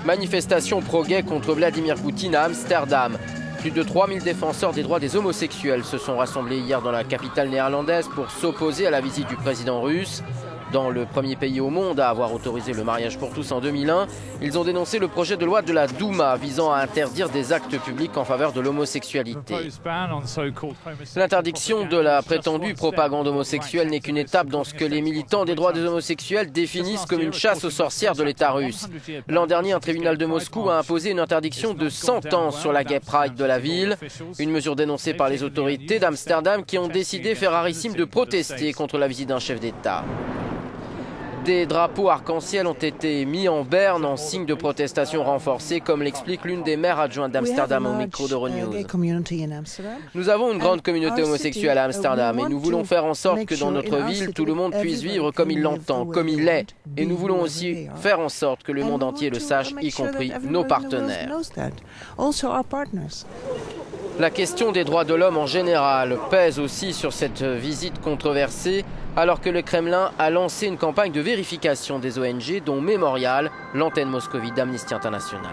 Manifestation pro-gay contre Vladimir Poutine à Amsterdam. Plus de 3000 défenseurs des droits des homosexuels se sont rassemblés hier dans la capitale néerlandaise pour s'opposer à la visite du président russe. Dans le premier pays au monde à avoir autorisé le mariage pour tous en 2001, ils ont dénoncé le projet de loi de la Douma visant à interdire des actes publics en faveur de l'homosexualité. L'interdiction de la prétendue propagande homosexuelle n'est qu'une étape dans ce que les militants des droits des homosexuels définissent comme une chasse aux sorcières de l'État russe. L'an dernier, un tribunal de Moscou a imposé une interdiction de 100 ans sur la Gay Pride de la ville, une mesure dénoncée par les autorités d'Amsterdam qui ont décidé, fait rarissime, de protester contre la visite d'un chef d'État. Des drapeaux arc-en-ciel ont été mis en berne en signe de protestation renforcée, comme l'explique l'une des maires adjointes d'Amsterdam au micro d'Euronews. Nous avons une grande communauté homosexuelle à Amsterdam et nous voulons faire en sorte que dans notre ville, tout le monde puisse vivre comme il l'entend, comme il est. Et nous voulons aussi faire en sorte que le monde entier le sache, y compris nos partenaires. La question des droits de l'homme en général pèse aussi sur cette visite controversée, alors que le Kremlin a lancé une campagne de vérification des ONG, dont Mémorial, l'antenne moscovite d'Amnesty International.